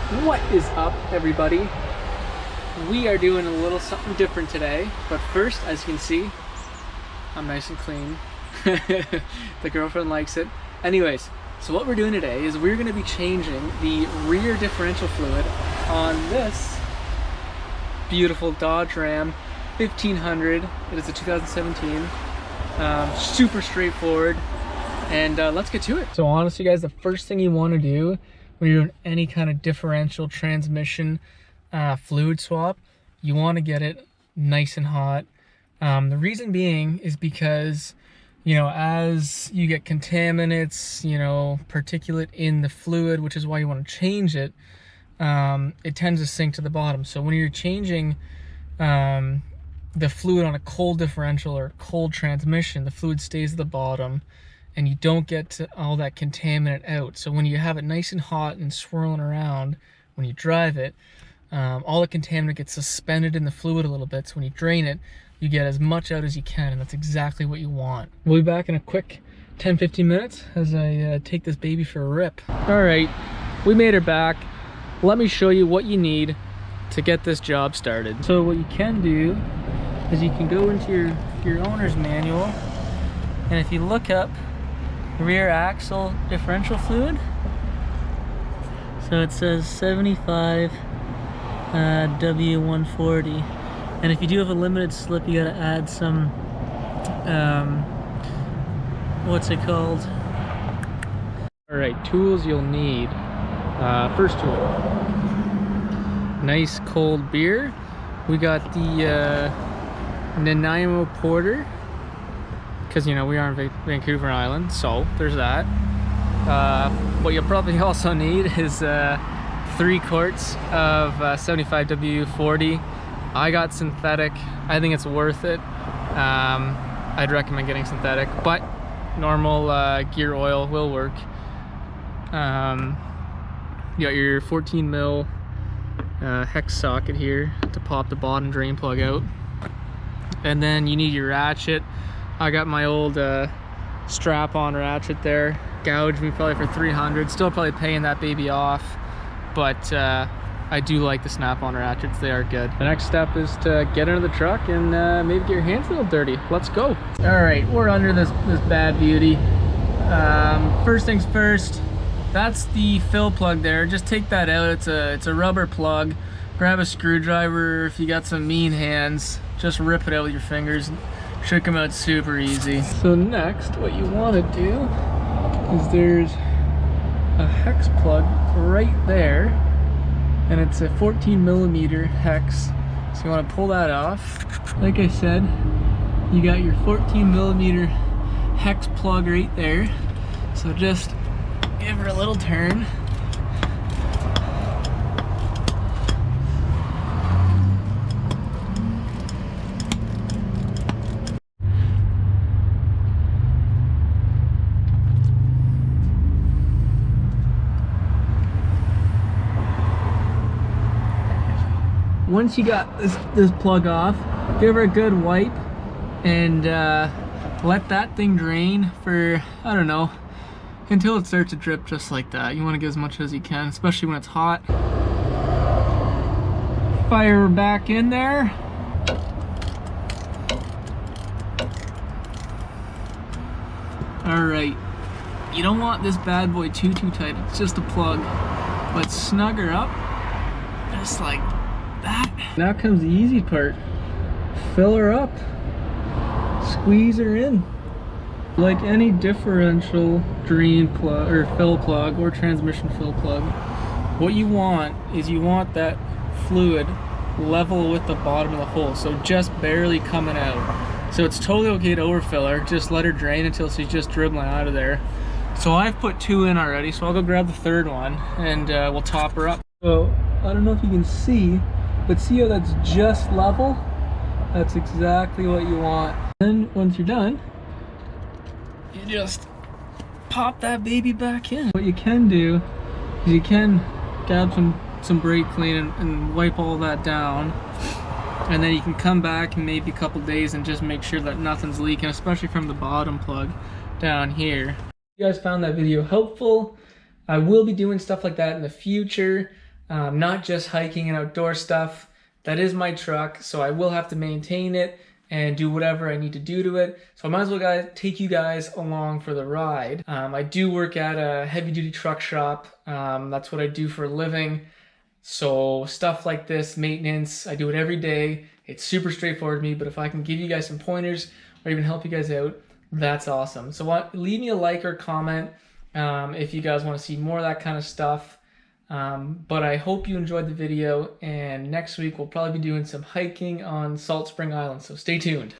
What is up, everybody? We are doing a little something different today, but first, as you can see, I'm nice and clean. The girlfriend likes it. Anyways, so what we're doing today is we're going to be changing the rear differential fluid on this beautiful Dodge Ram 1500. It is a 2017. Super straightforward, and let's get to it. So honestly, guys, the first thing you want to do when you're doing any kind of differential transmission fluid swap, you want to get it nice and hot. The reason being is because, you know, as you get contaminants, you know, particulate in the fluid, which is why you want to change it, it tends to sink to the bottom. So when you're changing the fluid on a cold differential or cold transmission, the fluid stays at the bottom and you don't get all that contaminant out. So when you have it nice and hot and swirling around, when you drive it, all the contaminant gets suspended in the fluid a little bit. So when you drain it, you get as much out as you can, and that's exactly what you want. We'll be back in a quick 10-15 minutes as I take this baby for a rip. All right, we made her back. Let me show you what you need to get this job started. So what you can do is you can go into your owner's manual, and if you look up rear axle differential fluid, so it says 75 W140, and if you do have a limited slip, you got to add some what's it called? All right, tools you'll need. First tool, nice cold beer. We got the Nanaimo Porter, because, you know, we are in Vancouver Island, so there's that. What you'll probably also need is 3 quarts of 75W40. I got synthetic. I think it's worth it. I'd recommend getting synthetic, but normal gear oil will work. You got your 14 mil hex socket here to pop the bottom drain plug out, and then you need your ratchet. I got my old strap-on ratchet there. Gouged me probably for 300. Still probably paying that baby off, but I do like the snap-on ratchets. They are good. The next step is to get into the truck and maybe get your hands a little dirty. Let's go. All right, we're under this bad beauty. First things first, that's the fill plug there. Just take that out. It's a rubber plug. Grab a screwdriver. If you got some mean hands, just rip it out with your fingers. Should come out super easy. So next, what you want to do is there's a hex plug right there, and it's a 14 millimeter hex. So you want to pull that off. Like I said, you got your 14 millimeter hex plug right there. So just give her a little turn. Once you got this plug off, give her a good wipe and let that thing drain for, I don't know, until it starts to drip just like that. You want to get as much as you can, especially when it's hot. Fire her back in there. All right, you don't want this bad boy too tight. It's just a plug, but snug her up just like that. Now comes the easy part. Fill her up, squeeze her in. Like any differential drain plug or fill plug or transmission fill plug, what you want is you want that fluid level with the bottom of the hole, so just barely coming out. So it's totally okay to overfill her. Just let her drain until she's just dribbling out of there. So I've put 2 in already, so I'll go grab the 3rd one and we'll top her up. So I don't know if you can see, but see how that's just level? That's exactly what you want. Then once you're done, you just pop that baby back in. What you can do is you can grab some brake clean and wipe all that down, and then you can come back in maybe a couple days and just make sure that nothing's leaking, especially from the bottom plug down here. If you guys found that video helpful, I will be doing stuff like that in the future. not just hiking and outdoor stuff. That is my truck, so I will have to maintain it and do whatever I need to do to it. So I might as well take you guys along for the ride. I do work at a heavy-duty truck shop. That's what I do for a living. So stuff like this, maintenance, I do it every day. It's super straightforward to me, but if I can give you guys some pointers or even help you guys out, that's awesome. So leave me a like or comment if you guys want to see more of that kind of stuff. But I hope you enjoyed the video, and next week we'll probably be doing some hiking on Salt Spring Island, so stay tuned.